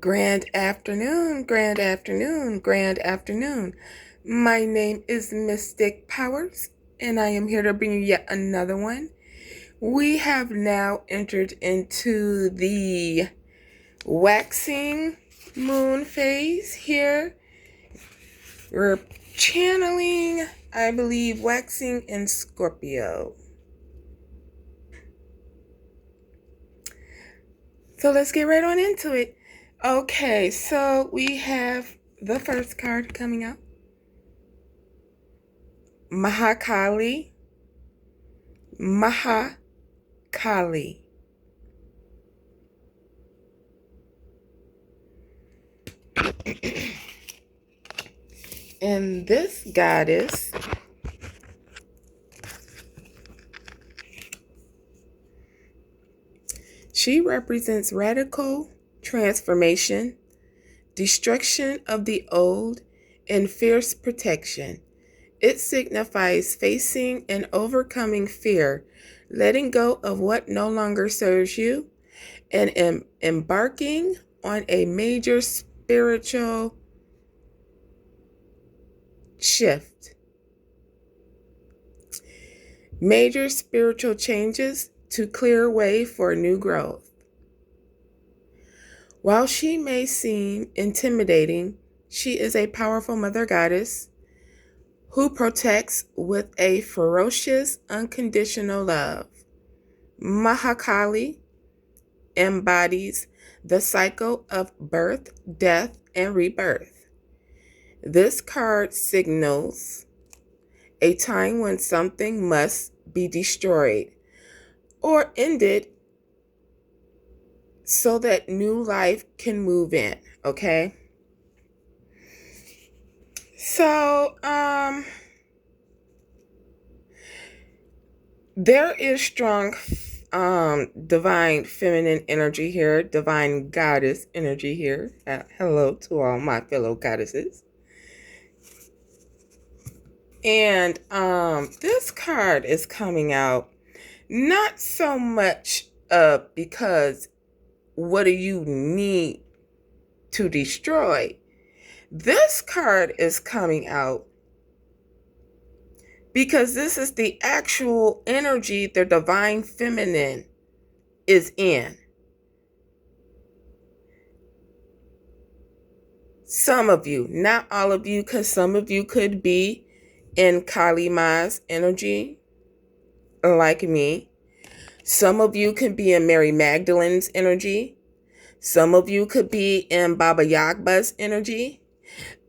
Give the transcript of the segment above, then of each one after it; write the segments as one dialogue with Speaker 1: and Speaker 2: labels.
Speaker 1: Grand afternoon, grand afternoon, grand afternoon. My name is Mystic Powers, and I am here to bring you yet another one. We have now entered into the waxing moon phase here. We're channeling, I believe, waxing in Scorpio. So let's get right on into it. Okay, so we have the first card coming out. Mahakali. And this goddess she represents radical transformation, destruction of the old, and fierce protection. It signifies facing and overcoming fear, letting go of what no longer serves you, and embarking on a major spiritual shift. Major spiritual changes to clear way for new growth. While she may seem intimidating, she is a powerful mother goddess who protects with a ferocious, unconditional love. Mahakali embodies the cycle of birth, death, and rebirth. This card signals a time when something must be destroyed or ended so that new life can move in, okay? So, there is strong divine feminine energy here, divine goddess energy here. Hello to all my fellow goddesses. And this card is coming out not so much because what do you need to destroy? This card is coming out because this is the actual energy the divine feminine is in. Some of you, not all of you, because some of you could be in Kali Ma's energy, like me. Some of you could be in Mary Magdalene's energy. Some of you could be in Baba Yagba's energy.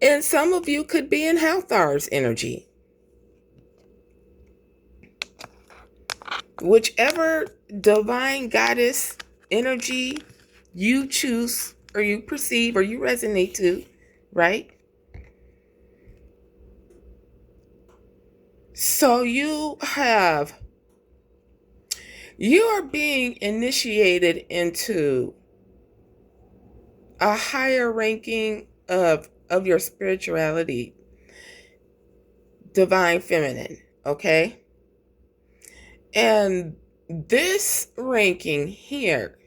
Speaker 1: And some of you could be in Halthar's energy. Whichever divine goddess energy you choose or you perceive or you resonate to, right? So you are being initiated into a higher ranking of your spirituality, divine feminine, okay? And this ranking here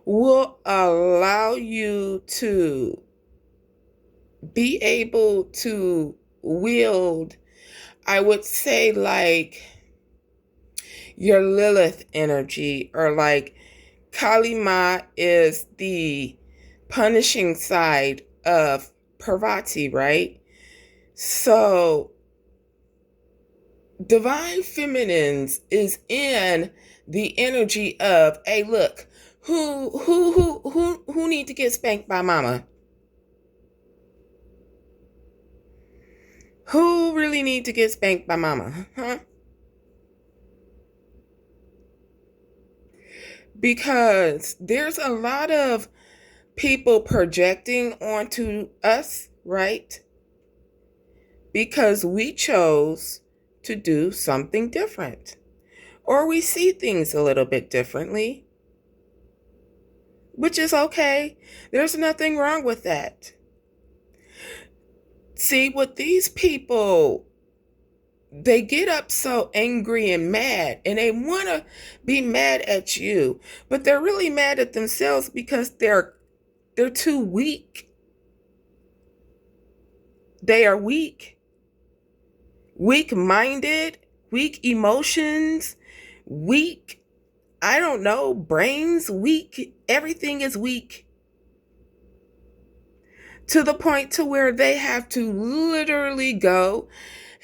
Speaker 1: will allow you to be able to wield, I would say, like your Lilith energy, or like Kali Ma is the punishing side of Parvati, right? So divine feminines is in the energy of, hey, look, who need to get spanked by mama? Who really need to get spanked by mama? Huh? Because there's a lot of people projecting onto us, right? Because we chose to do something different. Or we see things a little bit differently. Which is okay. There's nothing wrong with that. See, what these people they get up so angry and mad, and they want to be mad at you, but they're really mad at themselves because they're too weak. They are weak-minded, weak emotions, weak, I don't know, brains, weak. Everything is weak to the point to where they have to literally go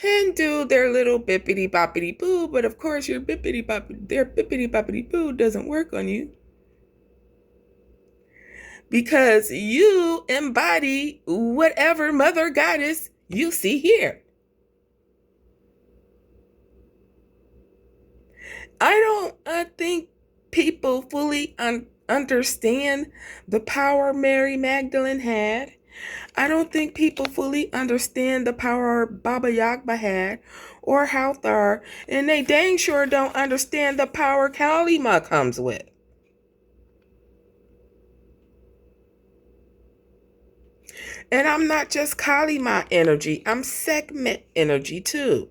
Speaker 1: and do their little bippity boppity boo. But of course, their bippity boppity boo doesn't work on you because you embody whatever mother goddess you see here. I think people fully understand the power Mary Magdalene had. I don't think people fully understand the power Baba Yagba had or Hawthar, and they dang sure don't understand the power Kalima comes with. And I'm not just Kalima energy, I'm Sekhmet energy too.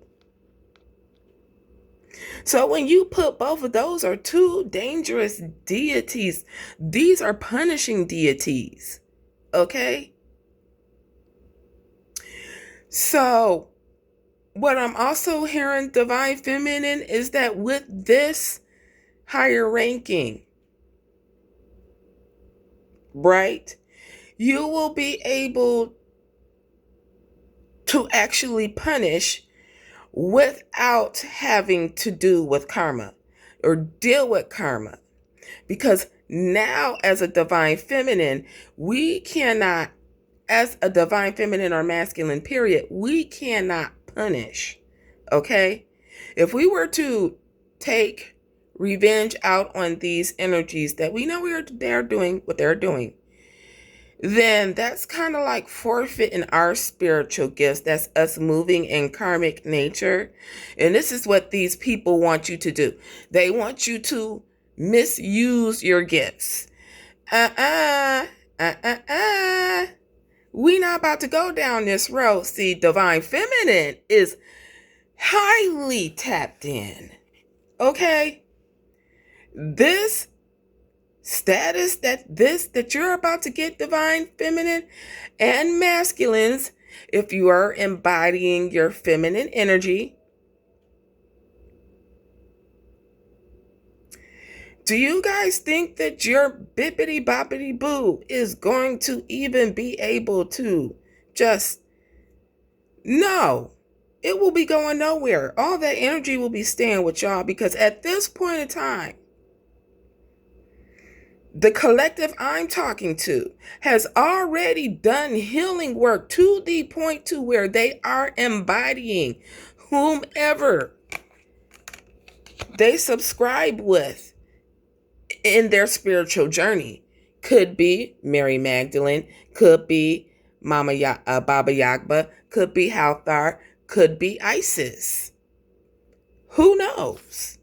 Speaker 1: So when you put both of those are two dangerous deities, these are punishing deities. Okay? So what I'm also hearing, Divine Feminine, is that with this higher ranking, right, you will be able to actually punish without having to do with karma or deal with karma. Because now, as a Divine Feminine, we cannot, as a Divine Feminine or masculine, period, we cannot punish. Okay? If we were to take revenge out on these energies that we know they're doing what they're doing, then that's kind of like forfeiting our spiritual gifts. That's us moving in karmic nature. And this is what these people want you to do. They want you to misuse your gifts. We not about to go down this road. See, Divine Feminine is highly tapped in. Okay? This status that you're about to get, Divine Feminine and masculines, if you are embodying your feminine energy, do you guys think that your bippity boppity boo is going to even be able to just, no, it will be going nowhere. All that energy will be staying with y'all because at this point in time, the collective I'm talking to has already done healing work to the point to where they are embodying whomever they subscribe with in their spiritual journey. Could be Mary Magdalene, could be Baba Yagba, could be Hawthar, could be Isis. Who knows?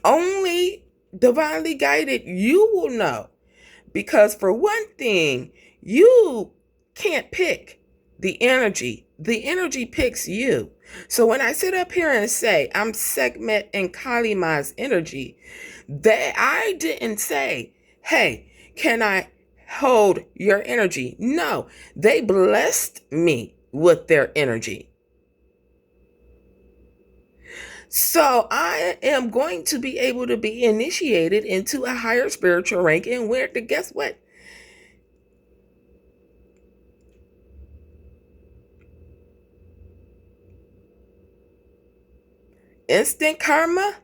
Speaker 1: Only divinely guided you will know. Because for one thing, you can't pick the energy. The energy picks you. So when I sit up here and say I'm Sekhmet and Kalima's energy, I didn't say, hey, can I hold your energy? No, they blessed me with their energy. So I am going to be able to be initiated into a higher spiritual rank, and where to guess what? Instant karma.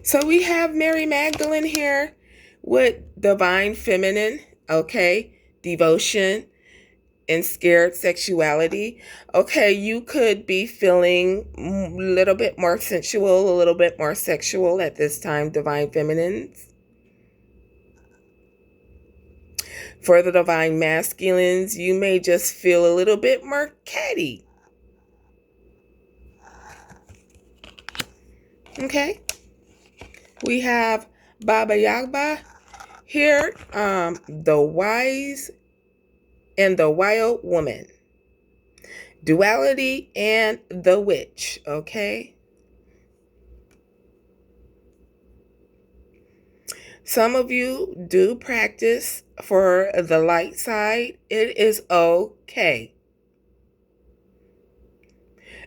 Speaker 1: So we have Mary Magdalene here with Divine Feminine, okay, devotion and scared sexuality. Okay, you could be feeling a little bit more sensual, a little bit more sexual at this time, Divine Feminines. For the Divine Masculines, you may just feel a little bit more catty. Okay? We have Baba Yagba here, the wise and the wild woman. Duality and the witch, okay? Some of you do practice for the light side. It is okay.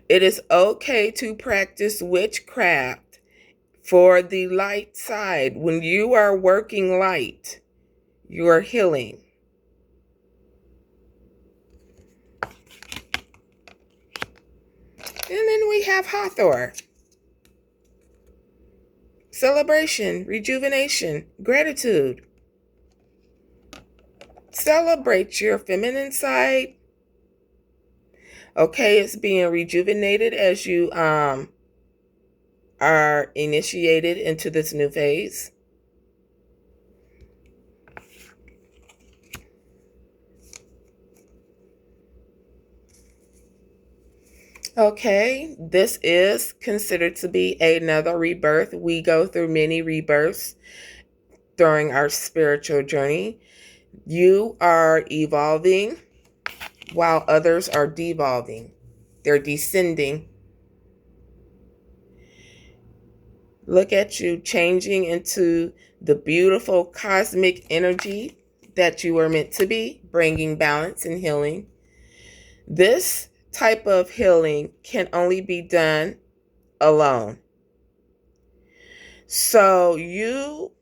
Speaker 1: It is okay to practice witchcraft for the light side. When you are working light, you are healing. And then we have Hathor. Celebration, rejuvenation, gratitude. Celebrate your feminine side. Okay, it's being rejuvenated as you are initiated into this new phase. Okay, this is considered to be another rebirth. We go through many rebirths during our spiritual journey. You are evolving while others are devolving. They're descending. Look at you changing into the beautiful cosmic energy that you were meant to be, bringing balance and healing. This type of healing can only be done alone. So you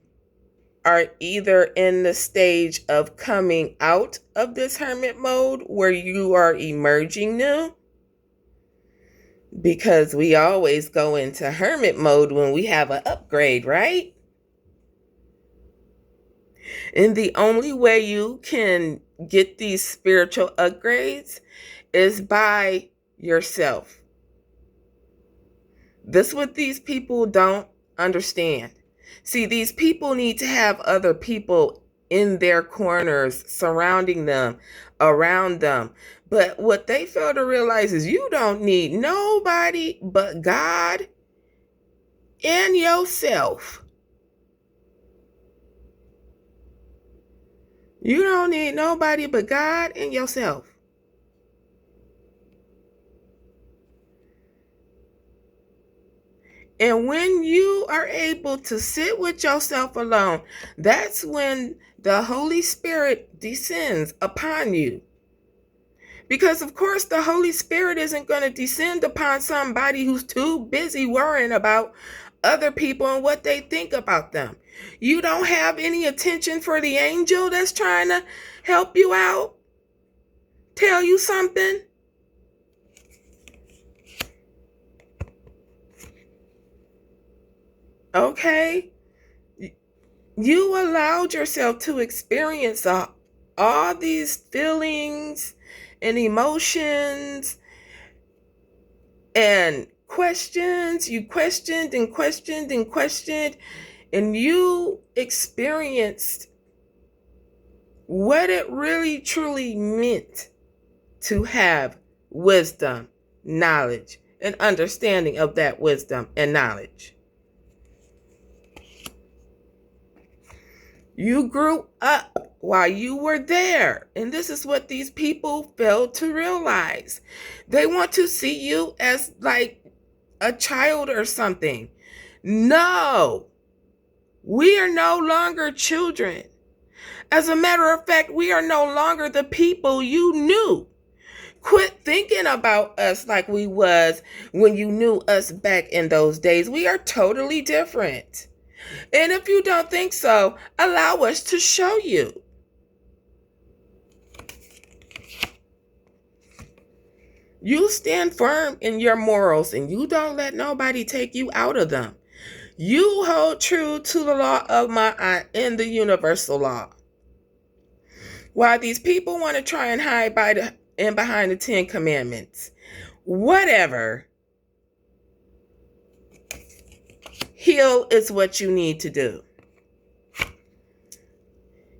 Speaker 1: are either in the stage of coming out of this hermit mode where you are emerging new, because we always go into hermit mode when we have an upgrade, right? And the only way you can get these spiritual upgrades is by yourself. This is what these people don't understand. See, these people need to have other people in their corners, surrounding them, around them. But what they fail to realize is you don't need nobody but God and yourself. You don't need nobody but God and yourself. And when you are able to sit with yourself alone, that's when the Holy Spirit descends upon you. Because, of course, the Holy Spirit isn't going to descend upon somebody who's too busy worrying about other people and what they think about them. You don't have any attention for the angel that's trying to help you out, tell you something. Okay? You allowed yourself to experience all these feelings and emotions and questions. You questioned and questioned and questioned, and you experienced what it really truly meant to have wisdom, knowledge, and understanding of that wisdom and knowledge. You grew up while you were there. And this is what these people fail to realize. They want to see you as like a child or something. No, we are no longer children. As a matter of fact, we are no longer the people you knew. Quit thinking about us like we was when you knew us back in those days. We are totally different. And if you don't think so, allow us to show you. You stand firm in your morals and you don't let nobody take you out of them. You hold true to the law of Ma'at and the universal law. While these people want to try and hide behind the 10 Commandments, whatever. Heal is what you need to do.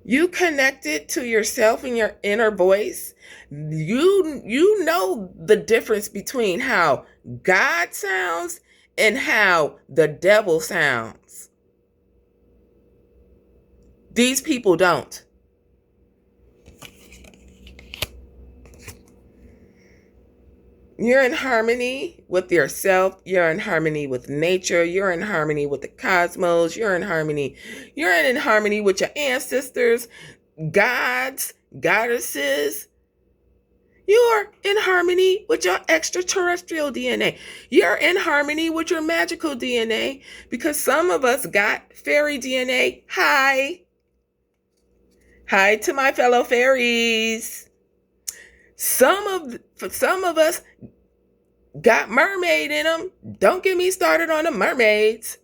Speaker 1: You connected to yourself and your inner voice. You know the difference between how God sounds and how the devil sounds. These people don't. You're in harmony with yourself. You're in harmony with nature. You're in harmony with the cosmos. You're in harmony. You're in harmony with your ancestors, gods, goddesses. You're in harmony with your extraterrestrial DNA. You're in harmony with your magical DNA because some of us got fairy DNA. Hi. Hi to my fellow fairies. Some of us got mermaid in them. Don't get me started on the mermaids.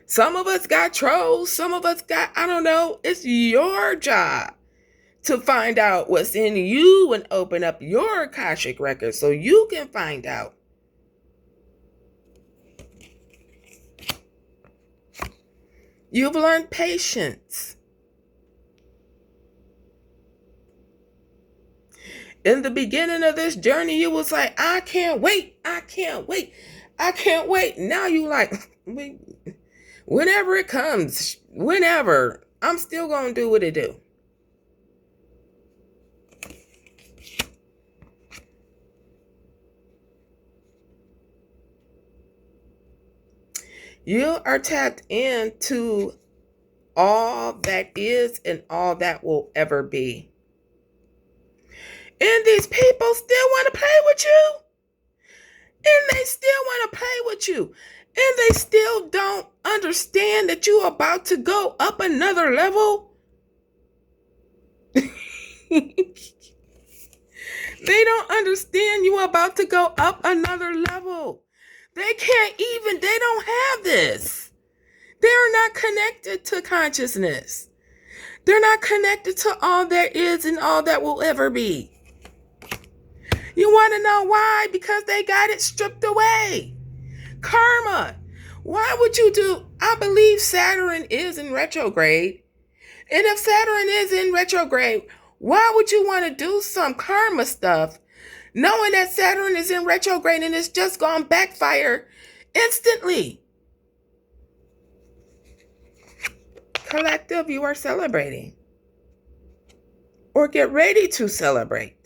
Speaker 1: Some of us got trolls. Some of us got, I don't know. It's your job to find out what's in you and open up your Akashic record so you can find out. You've learned patience. In the beginning of this journey, you was like, I can't wait. I can't wait. I can't wait. Now you like, whenever it comes, whenever, I'm still going to do what it do. You are tapped into all that is and all that will ever be. And these people still want to play with you. And they still want to play with you. And they still don't understand that you're about to go up another level. They don't understand you're about to go up another level. They don't have this. They're not connected to consciousness. They're not connected to all there is and all that will ever be. You want to know why? Because they got it stripped away. Karma. Why would you do? I believe Saturn is in retrograde. And if Saturn is in retrograde, why would you want to do some karma stuff knowing that Saturn is in retrograde and it's just gonna backfire instantly? Collective, you are celebrating. Or get ready to celebrate.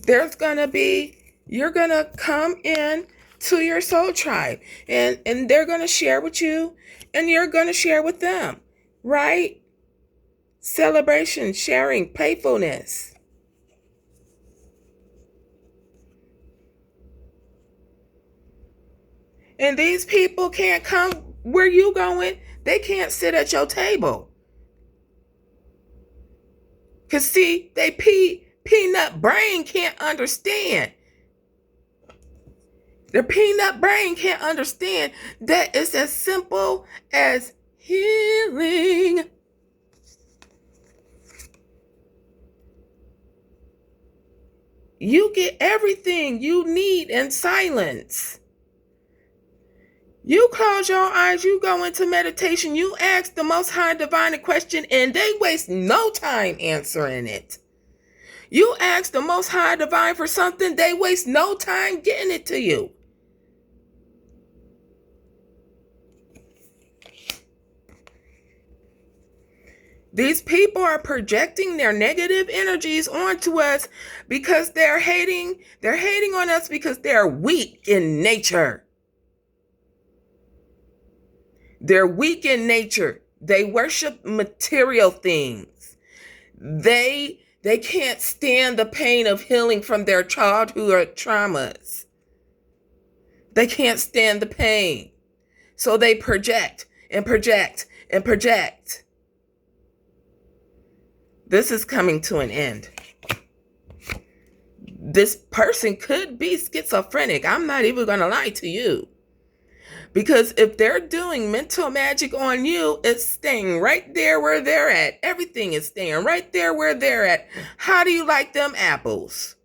Speaker 1: You're gonna come in to your soul tribe and they're gonna share with you and you're gonna share with them, right? Celebration, sharing, playfulness. And these people can't come where you going. They can't sit at your table. Cause see, they peanut brain can't understand. Their peanut brain can't understand that it's as simple as healing. You get everything you need in silence. You close your eyes, you go into meditation, you ask the Most High Divine a question, and they waste no time answering it. You ask the Most High Divine for something, they waste no time getting it to you. These people are projecting their negative energies onto us because they're hating on us because they're weak in nature. They're weak in nature. They worship material things. They can't stand the pain of healing from their childhood traumas. They can't stand the pain. So they project and project and project. This is coming to an end. This person could be schizophrenic. I'm not even going to lie to you. Because if they're doing mental magic on you, it's staying right there where they're at. Everything is staying right there where they're at. How do you like them apples?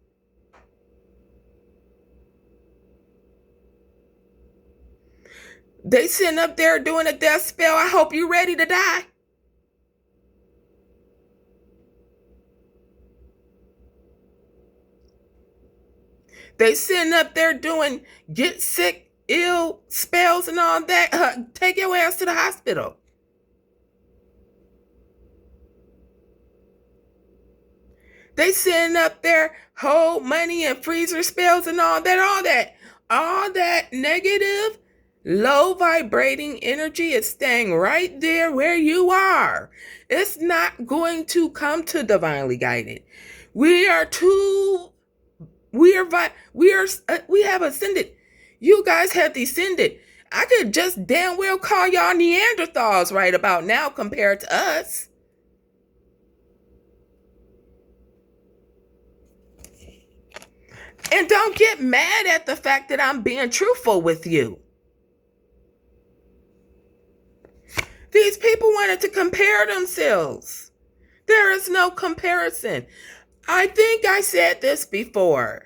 Speaker 1: They sitting up there doing a death spell. I hope you're ready to die. They sitting up there doing get sick, ill spells and all that. Take your ass to the hospital. They sitting up there, hold money and freezer spells and all that. All that negative, low vibrating energy is staying right there where you are. It's not going to come to divinely guided. We are too. We have ascended. You guys have descended. I could just damn well call y'all Neanderthals right about now compared to us. And don't get mad at the fact that I'm being truthful with you. These people wanted to compare themselves. There is no comparison. I think I said this before.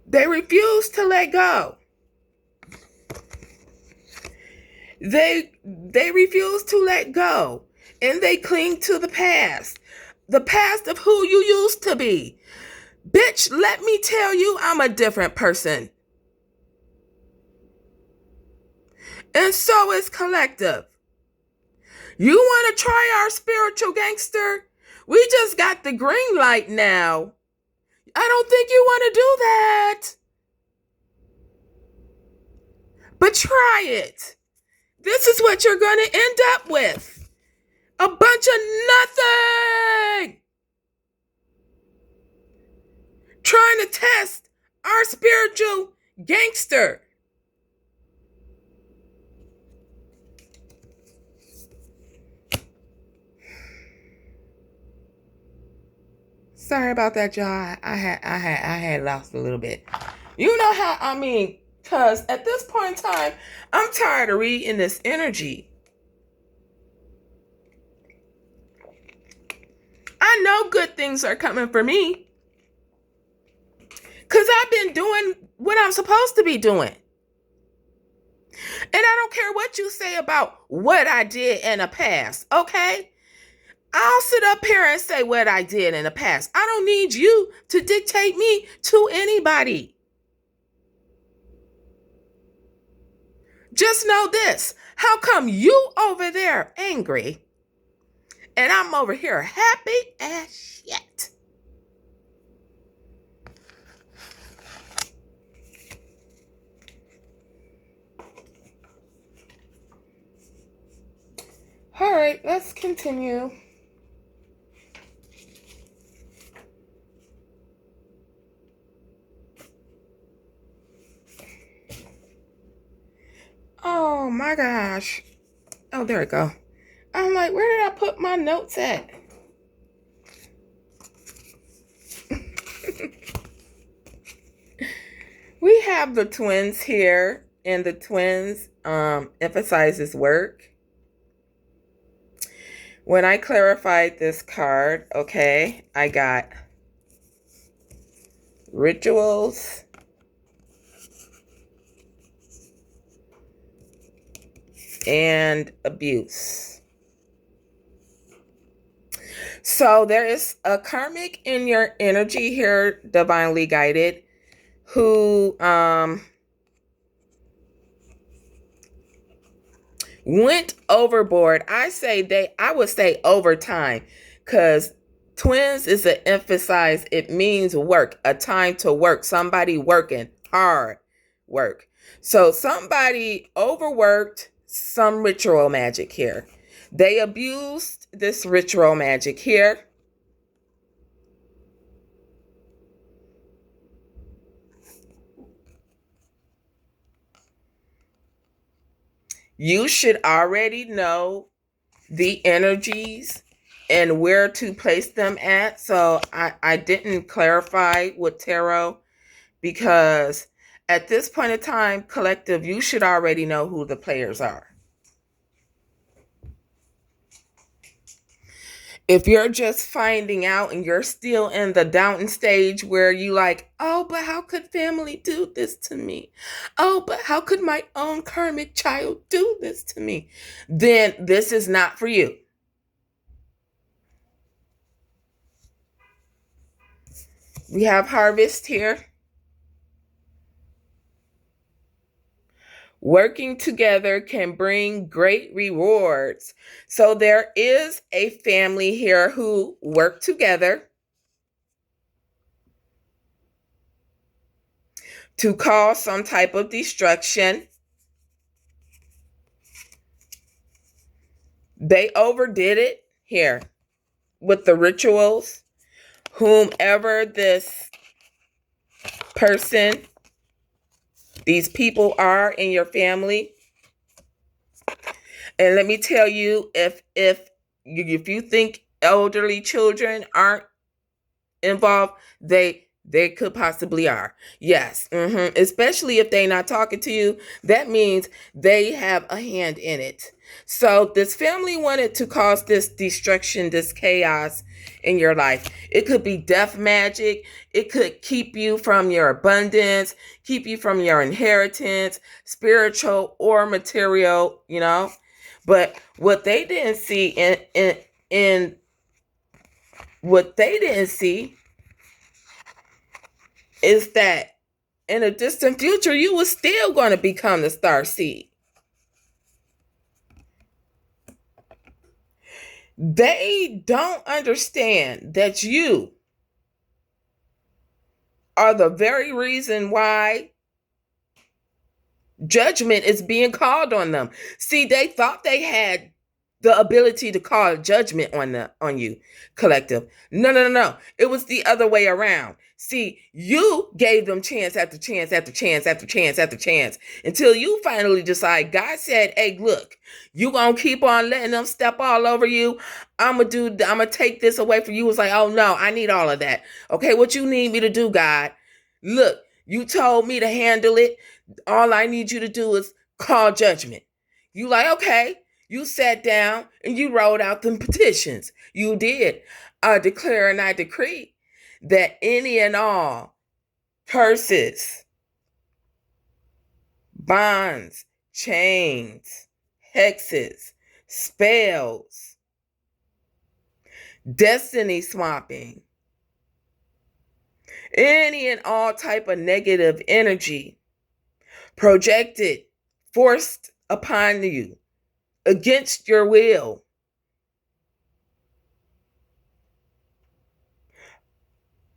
Speaker 1: They refuse to let go. They refuse to let go. And they cling to the past. The past of who you used to be. Bitch, let me tell you, I'm a different person. And so is collective. You want to try our spiritual gangster? We just got the green light now. I don't think you want to do that. But try it. This is what you're going to end up with. A bunch of nothing. Trying to test our spiritual gangster. Sorry about that, y'all. I had lost a little bit. You know how, because at this point in time, I'm tired of reading this energy. I know good things are coming for me. Because I've been doing what I'm supposed to be doing. And I don't care what you say about what I did in the past, okay? I'll sit up here and say what I did in the past. I don't need you to dictate me to anybody. Just know this. How come you over there angry and I'm over here happy as shit? All right, let's continue. Oh my gosh. Oh, there we go. I'm like, where did I put my notes at? We have the twins here, and the twins emphasizes work. When I clarified this card, okay, I got rituals, and abuse. So there is a karmic in your energy here, divinely guided, who went overboard. I would say overtime, because twins is an emphasize. It means work, a time to work, somebody working hard work. So somebody overworked some ritual magic here. They abused this ritual magic here. You should already know the energies and where to place them at. So I didn't clarify with tarot because at this point in time, collective, you should already know who the players are. If you're just finding out and you're still in the doubting stage where you like, oh, but how could family do this to me? Oh, but how could my own karmic child do this to me? Then this is not for you. We have harvest here. Working together can bring great rewards. So there is a family here who work together to cause some type of destruction. They overdid it here with the rituals. Whomever this person, these people are in your family. And let me tell you, if you think elderly children aren't involved, they could possibly are. Yes. Especially if they're not talking to you, that means they have a hand in it. So this family wanted to cause this destruction, this chaos in your life. It could be death magic. It could keep you from your abundance, keep you from your inheritance, spiritual or material, But what they didn't see in what they didn't see is that in a distant future, you were still going to become the star seed. They don't understand that you are the very reason why judgment is being called on them. See, they thought they had the ability to call judgment on you, collective. No. It was the other way around. See, you gave them chance after chance after chance after chance after chance until you finally decide. God said, "Hey, look, you gonna keep on letting them step all over you. I'm gonna take this away from you." It's like, "Oh no, I need all of that." Okay, what you need me to do, God? Look, you told me to handle it. All I need you to do is call judgment. You like, okay. You sat down and you wrote out them petitions. You did. I declare and I decree that any and all curses, bonds, chains, hexes, spells, destiny swapping, any and all type of negative energy projected, forced upon you against your will,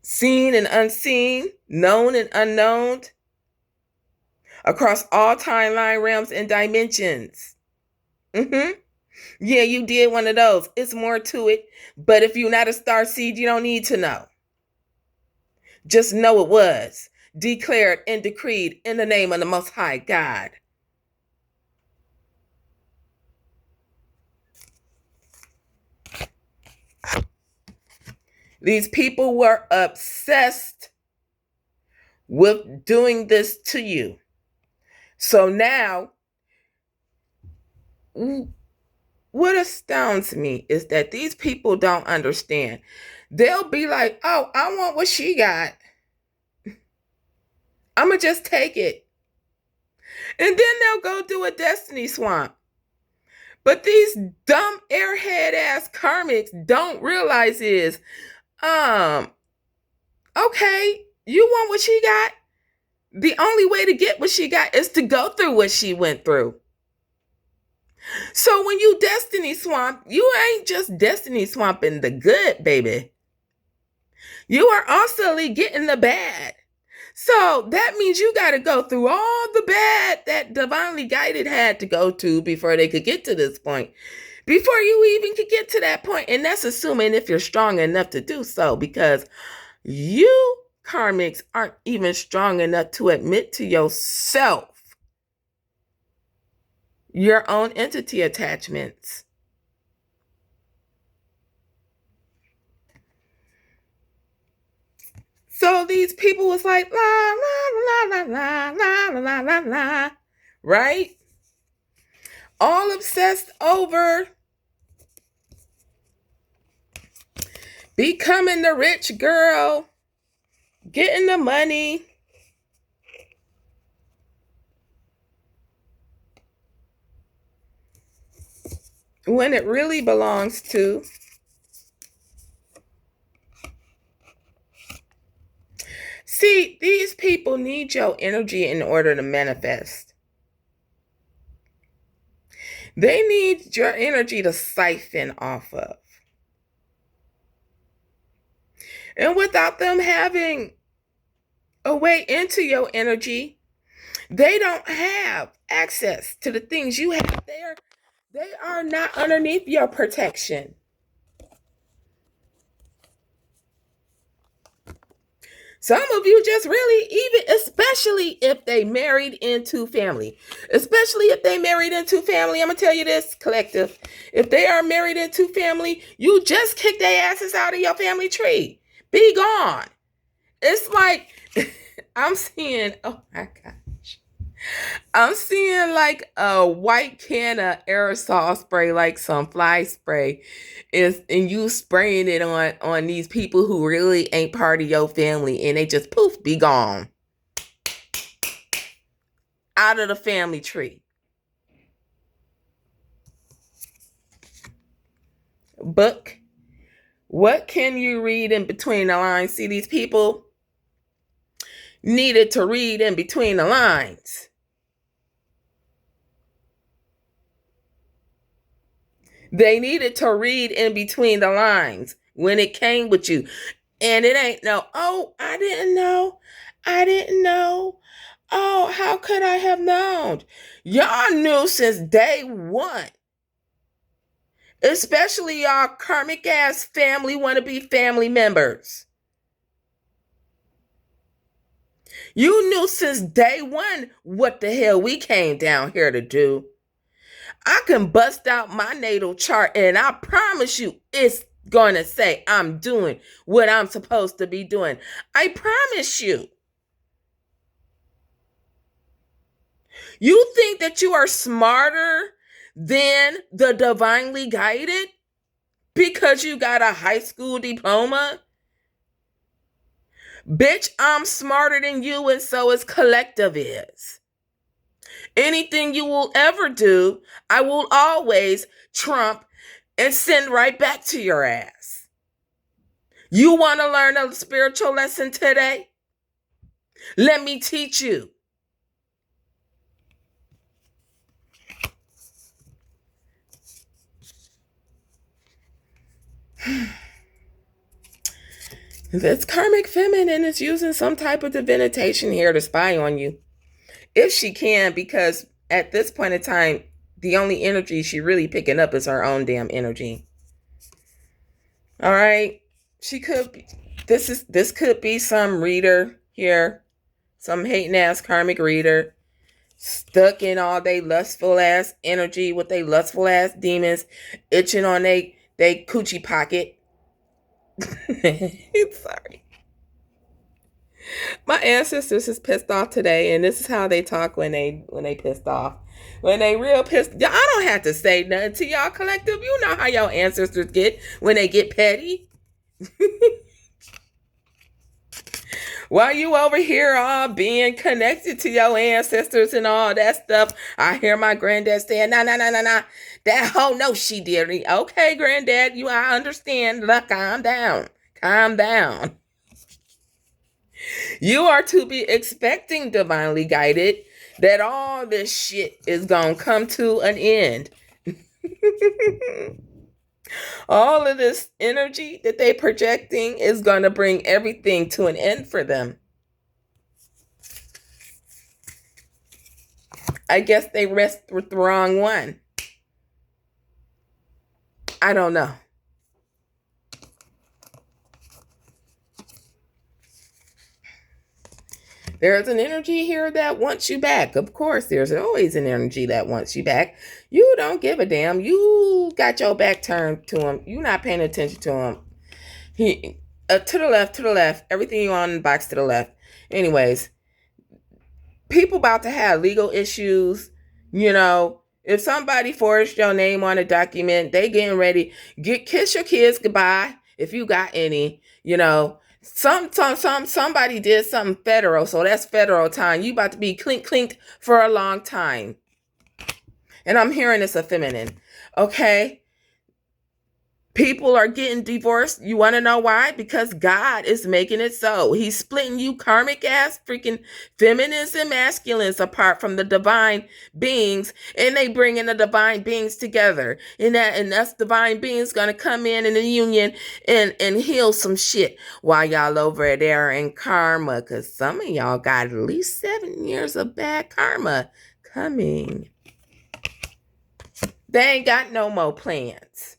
Speaker 1: seen and unseen, known and unknown, across all timeline realms and dimensions. Yeah, you did one of those. It's more to it. But if you're not a star seed, you don't need to know. Just know it was declared and decreed in the name of the Most High God. These people were obsessed with doing this to you. So now, what astounds me is that these people don't understand. They'll be like, "Oh, I want what she got. I'm going to just take it." And then they'll go do a destiny swamp. But these dumb airhead ass karmics don't realize is, okay, you want what she got? The only way to get what she got is to go through what she went through. So when you destiny swamp, you ain't just destiny swamping the good, baby. You are also getting the bad. So that means you got to go through all the bad that divinely guided had to go to before they could get to this point. Before you even could get to that point. And that's assuming if you're strong enough to do so, because you karmics aren't even strong enough to admit to yourself your own entity attachments. So these people was like, la, la, la, la, la, la, la, la, la, right? All obsessed over becoming the rich girl, getting the money. When it really belongs to See, these people need your energy in order to manifest. They need your energy to siphon off of. And without them having a way into your energy, they don't have access to the things you have. They are not underneath your protection. Some of you just really, even especially if they married into family, especially if they married into family, I'm gonna tell you this, collective. If they are married into family, you just kick their asses out of your family tree. Be gone. It's like I'm seeing, oh my gosh. I'm seeing like a white can of aerosol spray, like some fly spray, and you spraying it on these people who really ain't part of your family, and they just poof, be gone out of the family tree. Book, what can you read in between the lines? See, these people needed to read in between the lines. They needed to read in between the lines when it came with you. And it ain't no, oh, I didn't know. I didn't know. Oh, how could I have known? Y'all knew since day one. Especially y'all karmic ass family wannabe family members. You knew since day one what the hell we came down here to do. I can bust out my natal chart and I promise you it's going to say I'm doing what I'm supposed to be doing. I promise you. You think that you are smarter than the divinely guided because you got a high school diploma? Bitch, I'm smarter than you, and so is collective is. Anything you will ever do, I will always trump and send right back to your ass. You want to learn a spiritual lesson today? Let me teach you. This karmic feminine is using some type of divination here to spy on you. If she can, because at this point in time, the only energy she really picking up is her own damn energy. All right. She could be, this could be some reader here, some hating ass karmic reader, stuck in all they lustful ass energy with they lustful ass demons, itching on they coochie pocket. Sorry. My ancestors is pissed off today, and this is how they talk when they pissed off. When they real pissed, I don't have to say nothing to y'all collective. You know how your ancestors get when they get petty. While you over here all being connected to your ancestors and all that stuff, I hear my granddad saying, nah. That hoe knows she did it. Okay, granddad, I understand. Look, calm down. Calm down. You are to be expecting, divinely guided, that all this shit is going to come to an end. All of this energy that they projecting is going to bring everything to an end for them. I guess they rest with the wrong one. I don't know. There's an energy here that wants you back. Of course, there's always an energy that wants you back. You don't give a damn. You got your back turned to him. You're not paying attention to him. He to the left. Everything you on the box to the left. Anyways, people about to have legal issues. If somebody forged your name on a document, they getting ready. Kiss your kids goodbye if you got any. Somebody did something federal, so that's federal time. You about to be clinked for a long time. And I'm hearing it's a feminine. Okay? People are getting divorced. You want to know why? Because God is making it so. He's splitting you karmic ass freaking feminists and masculines apart from the divine beings, and they bringing the divine beings together. And that's divine beings gonna come in the union and heal some shit while y'all over there in karma. Cause some of y'all got at least 7 years of bad karma coming. They ain't got no more plans.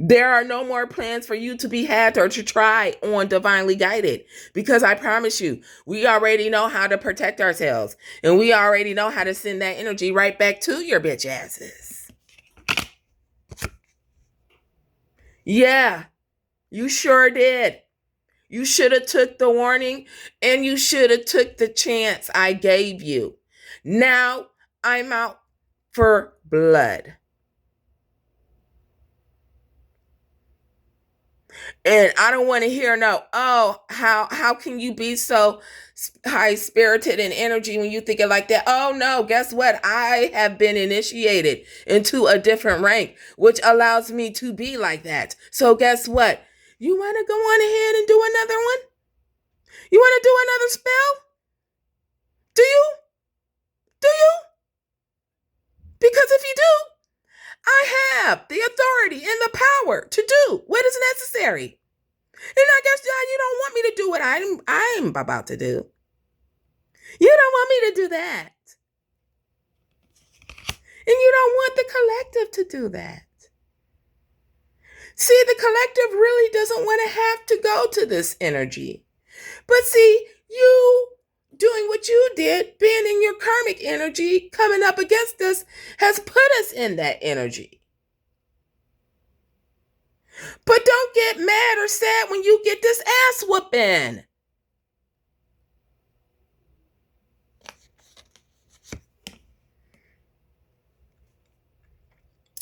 Speaker 1: There are no more plans for you to be had or to try on Divinely Guided, because I promise you, we already know how to protect ourselves, and we already know how to send that energy right back to your bitch asses. Yeah, you sure did. You should have took the warning, and you should have took the chance I gave you. Now I'm out for blood. And I don't want to hear no, oh, how can you be so high spirited and energy when you think it like that? Oh no, guess what? I have been initiated into a different rank, which allows me to be like that. So guess what? You want to go on ahead and do another one? You want to do another spell? Do you? Do you? Because if you do, I have the authority and the power to do what is necessary. And I guess you don't want me to do what I'm about to do. You don't want me to do that. And you don't want the collective to do that. See, the collective really doesn't want to have to go to this energy. But see, you doing what you did, being in your karmic energy, coming up against us, has put us in that energy. But don't get mad or sad when you get this ass whooping.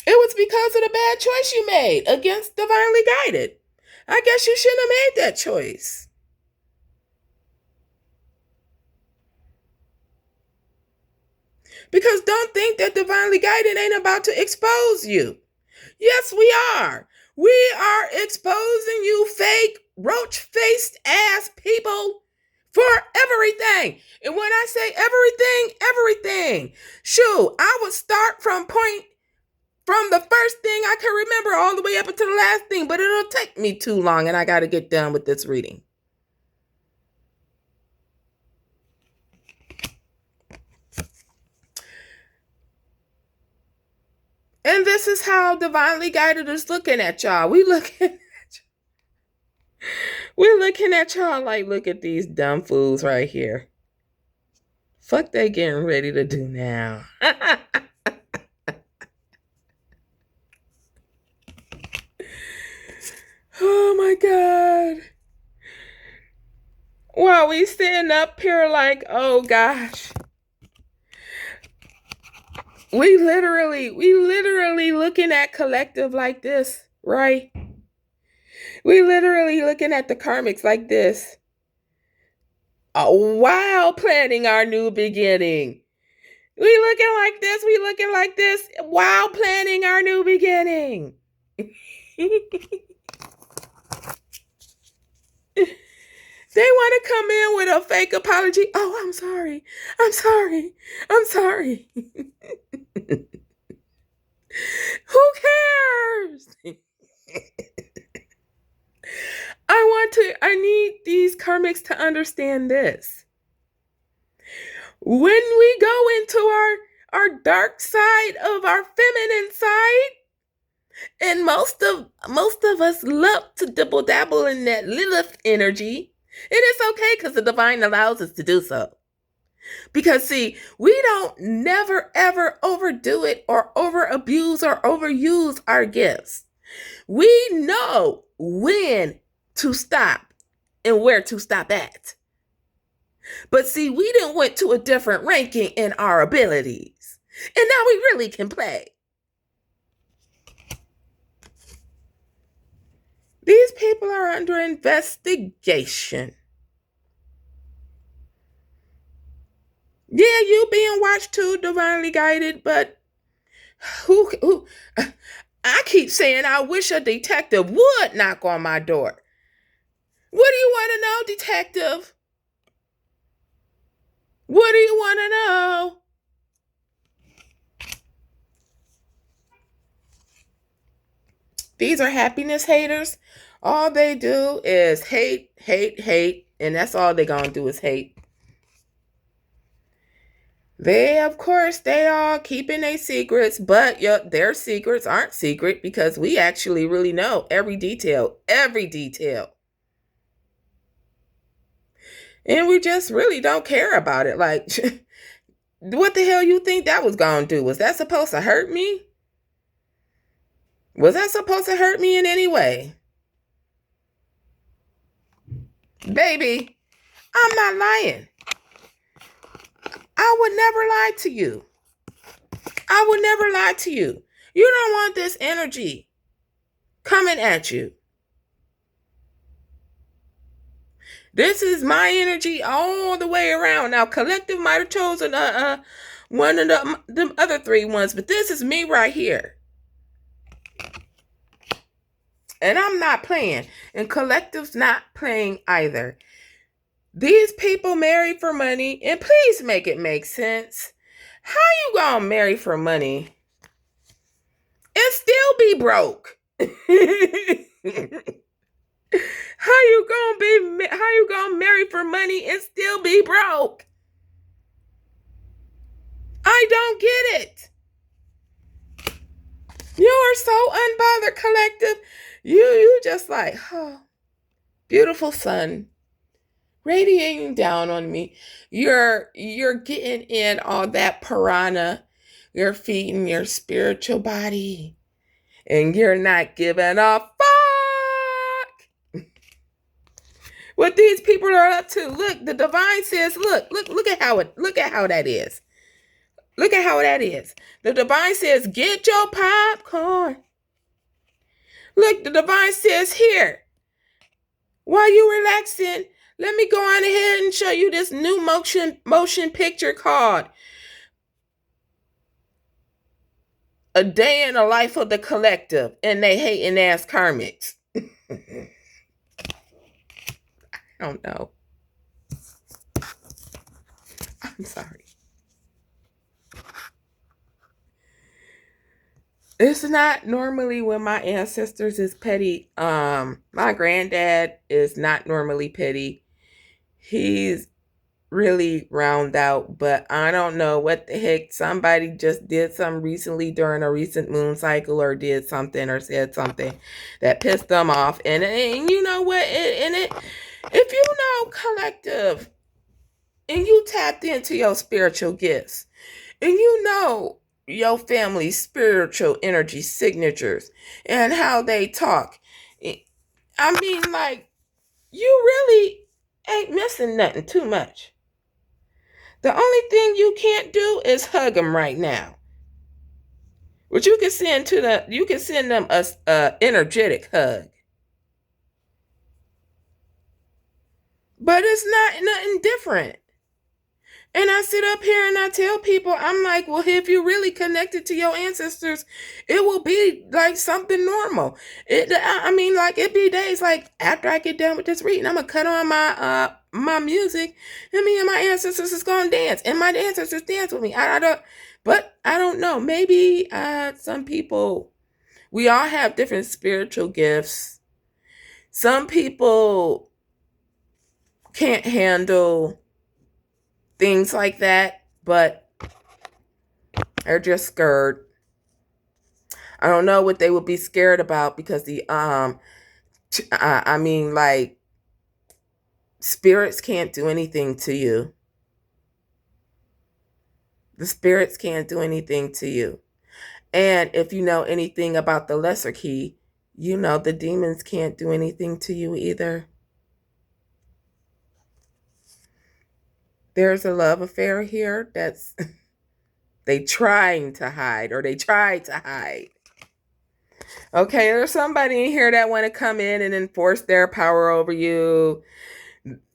Speaker 1: It was because of the bad choice you made against Divinely Guided. I guess you shouldn't have made that choice. Because don't think that Divinely Guided ain't about to expose you. Yes, we are. We are exposing you fake, roach-faced ass people for everything. And when I say everything. Shoot, I would start from the first thing I can remember all the way up until the last thing, but it'll take me too long and I got to get done with this reading. And this is how Divinely Guided is looking at y'all. We're looking at y'all like, look at these dumb fools right here. Fuck they getting ready to do now. Oh my God. While we sitting up here like, oh gosh. We literally looking at collective like this, right? We literally looking at the karmics like this. While planning our new beginning. We looking like this while planning our new beginning. They want to come in with a fake apology. Oh, I'm sorry. Who cares? I need these karmics to understand this. When we go into our dark side of our feminine side, and most of us love to dibble dabble in that Lilith energy, and it's okay because the divine allows us to do so. Because see, we don't never ever overdo it or over abuse or overuse our gifts. We know when to stop and where to stop at. But see, we done went to a different ranking in our abilities. And now we really can play. These people are under investigation. Yeah, you being watched too, Divinely Guided, but who I keep saying I wish a detective would knock on my door. What do you want to know, detective? What do you want to know? These are happiness haters. All they do is hate, hate, hate, and that's all they're going to do is hate. They, of course, they all keeping their secrets, but their secrets aren't secret because we actually really know every detail, every detail. And we just really don't care about it. Like, what the hell you think that was going to do? Was that supposed to hurt me? Was that supposed to hurt me in any way? Baby, I'm not lying. I would never lie to you. I would never lie to you. You don't want this energy coming at you. This is my energy all the way around. Now, collective might have chosen one of the other three ones, but this is me right here. And I'm not playing. And collective's not playing either. These people marry for money, and please make it make sense. How you gonna marry for money and still be broke? How you gonna marry for money and still be broke? I don't get it. You are so unbothered, collective. You just like, oh, beautiful sun radiating down on me. You're getting in all that piranha. You're feeding your spiritual body. And you're not giving a fuck what these people are up to. Look, the divine says, look at how that is. Look at how that is. The divine says, get your popcorn. Look, the divine says, here, while you relaxing, let me go on ahead and show you this new motion picture called A Day in the Life of the Collective and They Hating Ass Karmics. I don't know. I'm sorry. It's not normally when my ancestors is petty. My granddad is not normally petty. He's really round out, but I don't know what the heck. Somebody just did something recently during a recent moon cycle or did something or said something that pissed them off. And you know what? If you know collective and you tapped into your spiritual gifts and you know your family's spiritual energy signatures and how they talk, I mean, like, you really ain't missing nothing too much. The only thing you can't do is hug them right now. But you can send them a energetic hug. But it's not nothing different. And I sit up here and I tell people, I'm like, well, if you're really connected to your ancestors, it will be like something normal. It be days like after I get done with this reading, I'm gonna cut on my music, and me and my ancestors is gonna dance, and my ancestors dance with me. I don't know. Maybe some people, we all have different spiritual gifts. Some people can't handle things like that, but they're just scared. I don't know what they would be scared about because spirits can't do anything to you. The spirits can't do anything to you. And if you know anything about the lesser key, you know the demons can't do anything to you either. There's a love affair here that's they tried to hide. Okay, there's somebody in here that want to come in and enforce their power over you.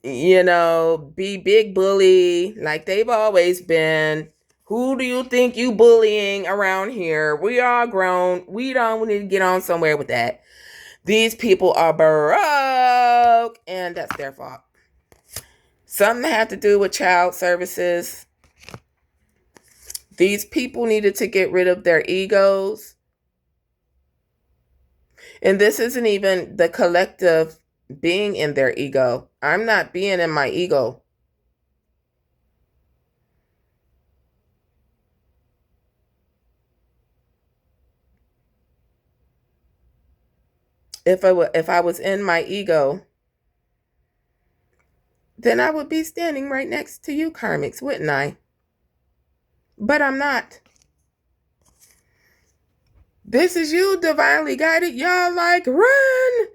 Speaker 1: You know, be big bully like they've always been. Who do you think you bullying around here? We are grown. We need to get on somewhere with that. These people are broke, and that's their fault. Something had to do with child services. These people needed to get rid of their egos. And this isn't even the collective being in their ego. I'm not being in my ego. If I was in my ego, then I would be standing right next to you, karmics, wouldn't I? But I'm not. This is you, divinely guided. Y'all like, run!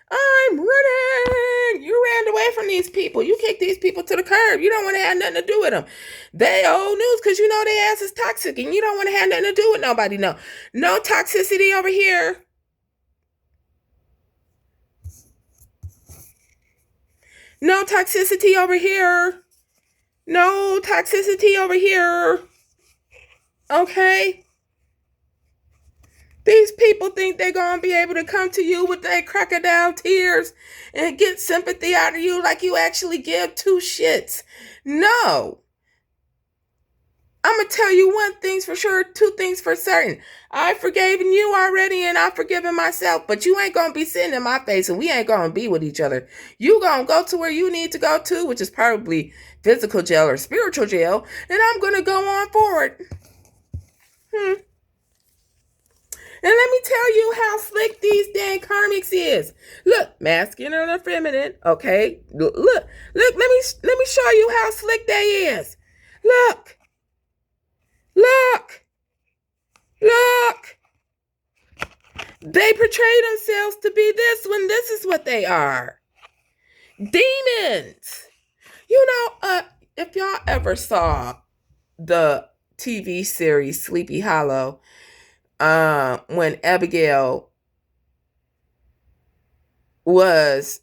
Speaker 1: I'm running! You ran away from these people. You kicked these people to the curb. You don't want to have nothing to do with them. They old news because you know their ass is toxic and you don't want to have nothing to do with nobody. No. No toxicity over here. No toxicity over here. No toxicity over here. Okay? These people think they're going to be able to come to you with their crocodile tears and get sympathy out of you like you actually give two shits. No. I'm going to tell you one thing for sure, two things for certain. I've forgiven you already and I've forgiven myself, but you ain't going to be sitting in my face and we ain't going to be with each other. You going to go to where you need to go to, which is probably physical jail or spiritual jail, and I'm going to go on forward. And let me tell you how slick these dang karmics is. Look, masculine or feminine, okay? Look, let me show you how slick they is. Look. They portray themselves to be this when this is what they are. Demons. You know, if y'all ever saw the TV series Sleepy Hollow, when Abigail was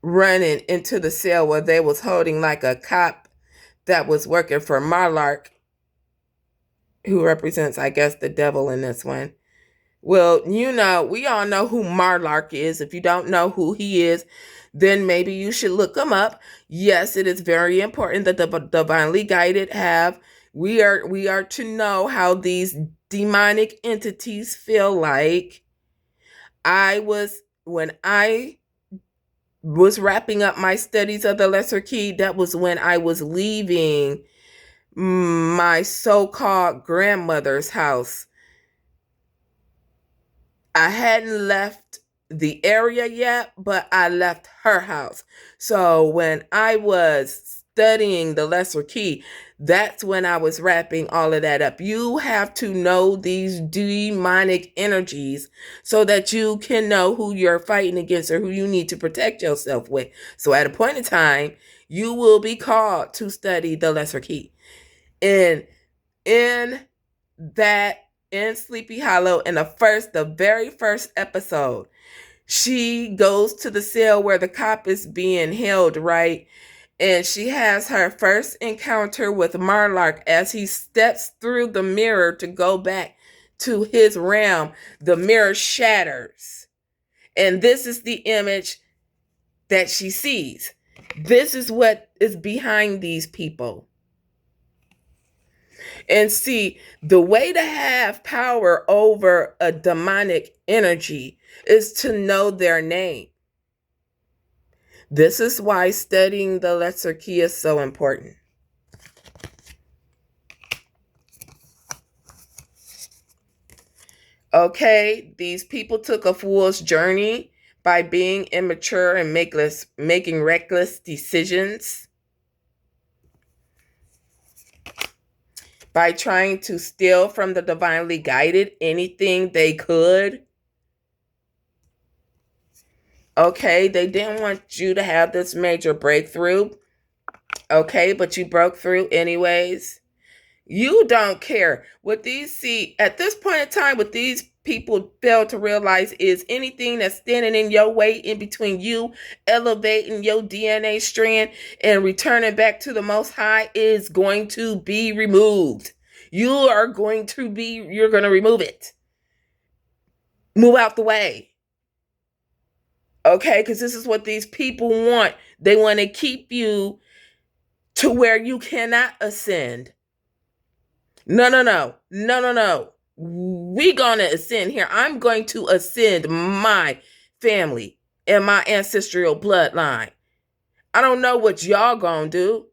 Speaker 1: running into the cell where they was holding like a cop that was working for Marlark, who represents, I guess, the devil in this one. Well, you know, we all know who Marlark is. If you don't know who he is, then maybe you should look him up. Yes, it is very important that the divinely guided we are to know how these demonic entities feel like. When I was wrapping up my studies of the Lesser Key, that was when I was leaving my so-called grandmother's house. I hadn't left the area yet, but I left her house. So when I was studying the Lesser Key, that's when I was wrapping all of that up. You have to know these demonic energies so that you can know who you're fighting against or who you need to protect yourself with. So at a point in time, you will be called to study the Lesser Key. And in Sleepy Hollow, in the very first episode, she goes to the cell where the cop is being held, right? And she has her first encounter with Marlark as he steps through the mirror to go back to his realm. The mirror shatters. And this is the image that she sees. This is what is behind these people. And see, the way to have power over a demonic energy is to know their name. This is why studying the Lesser Key is so important. Okay, these people took a fool's journey by being immature and making reckless decisions, by trying to steal from the divinely guided anything they could. Okay, they didn't want you to have this major breakthrough. Okay, but you broke through anyways. You don't care. At this point in time, with these people fail to realize is anything that's standing in your way in between you elevating your DNA strand and returning back to the Most High is going to be removed. You're going to remove it. Move out the way. Okay, because this is what these people want. They want to keep you to where you cannot ascend. No. We gonna ascend here. I'm going to ascend my family and my ancestral bloodline. I don't know what y'all gonna do.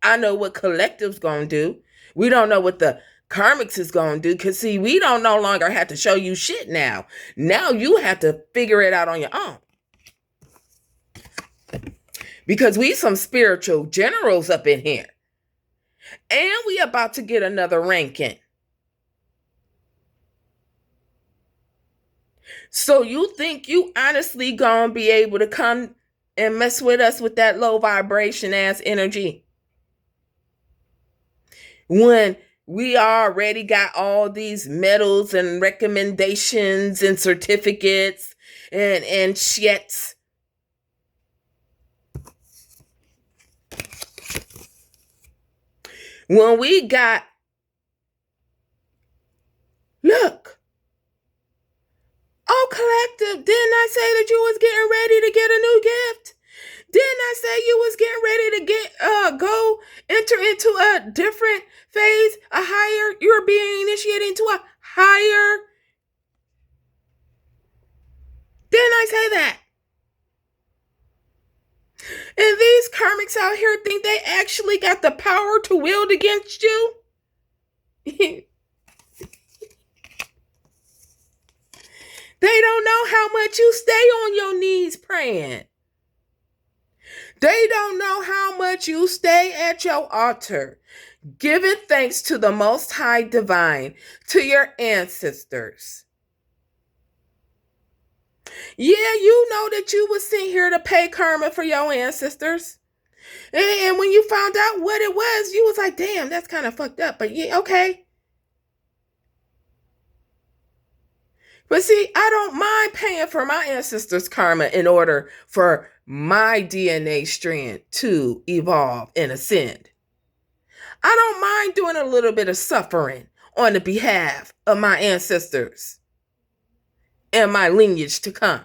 Speaker 1: I know what collective's gonna do. We don't know what the karmics is gonna do. Cause see, we don't no longer have to show you shit now. Now you have to figure it out on your own. Because we some spiritual generals up in here. And we about to get another ranking. So you think you honestly gonna be able to come and mess with us with that low vibration ass energy? When we already got all these medals and recommendations and certificates and shits. When we got, look, oh, collective, didn't I say that you was getting ready to get a new gift? Didn't I say you was getting ready to enter into a different phase, a higher, you're being initiated into a higher? Didn't I say that? And these karmics out here think they actually got the power to wield against you? They don't know how much you stay on your knees praying. They don't know how much you stay at your altar, giving thanks to the Most High Divine, to your ancestors. Yeah, you know that you was sent here to pay karma for your ancestors. And when you found out what it was, you was like, damn, that's kind of fucked up. But yeah, okay. But see, I don't mind paying for my ancestors' karma in order for my DNA strand to evolve and ascend. I don't mind doing a little bit of suffering on the behalf of my ancestors and my lineage to come.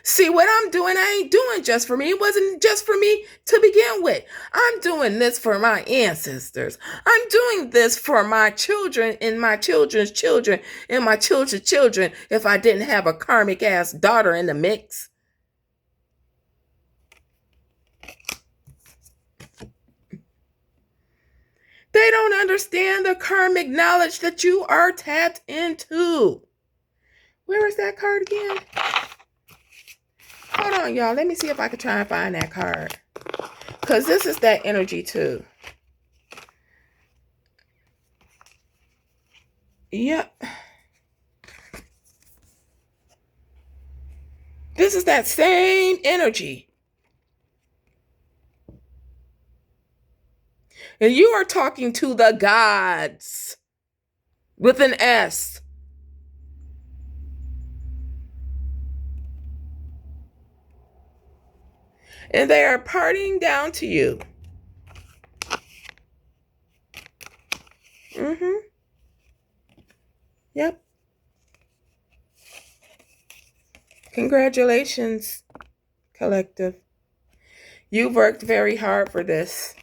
Speaker 1: See, what I'm doing, I ain't doing just for me. It wasn't just for me to begin with. I'm doing this for my ancestors. I'm doing this for my children and my children's children and my children's children if I didn't have a karmic ass daughter in the mix. They don't understand the karmic knowledge that you are tapped into. Where is that card again? Hold on, y'all. Let me see if I can try and find that card. Because this is that energy too. Yep. This is that same energy. And you are talking to the gods with an S. And they are partying down to you. Yep. Congratulations, collective. You've worked very hard for this.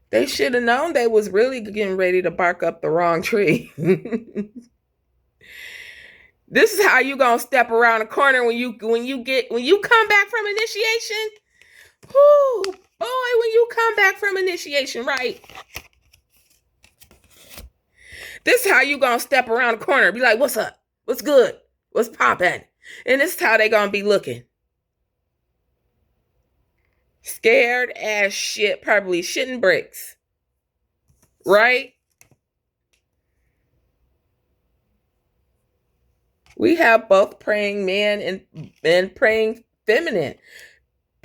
Speaker 1: They should have known they was really getting ready to bark up the wrong tree. This is how you gonna step around the corner when you come back from initiation. Whoo, boy, when you come back from initiation, right? This is how you gonna step around the corner, be like, what's up? What's good? What's poppin'? And this is how they gonna be looking. Scared as shit, probably shitting bricks. Right? We have both praying men and praying feminine.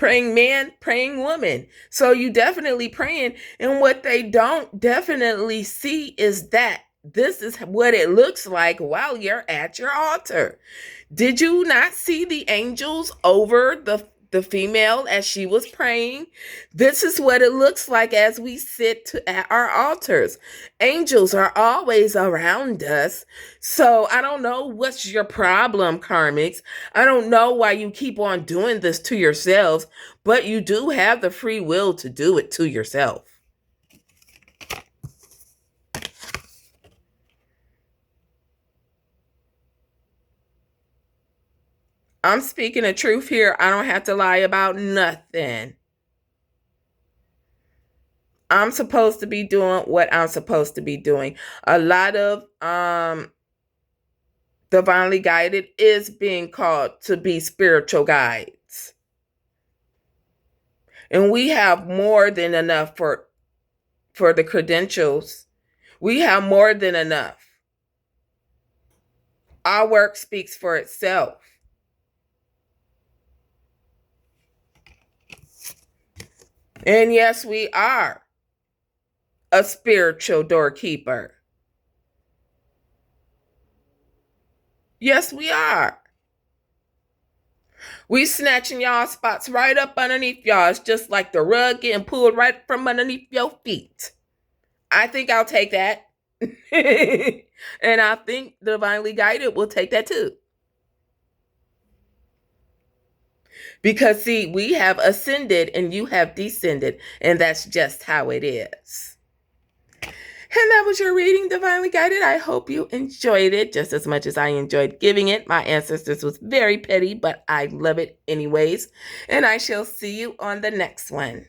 Speaker 1: praying man, praying woman. So you definitely praying. And what they don't definitely see is that this is what it looks like while you're at your altar. Did you not see the angels over the female as she was praying? This is what it looks like as we sit at our altars. Angels are always around us. So I don't know what's your problem, karmics. I don't know why you keep on doing this to yourselves, but you do have the free will to do it to yourself. I'm speaking the truth here. I don't have to lie about nothing. I'm supposed to be doing what I'm supposed to be doing. A lot of divinely guided is being called to be spiritual guides. And we have more than enough for the credentials. We have more than enough. Our work speaks for itself. And yes, we are a spiritual doorkeeper. Yes, we are. We snatching y'all spots right up underneath y'all. It's just like the rug getting pulled right from underneath your feet. I think I'll take that. And I think divinely guided will take that too. Because see, we have ascended and you have descended, and that's just how it is. And that was your reading, Divinely Guided. I hope you enjoyed it just as much as I enjoyed giving it. My ancestors was very petty, but I love it anyways. And I shall see you on the next one.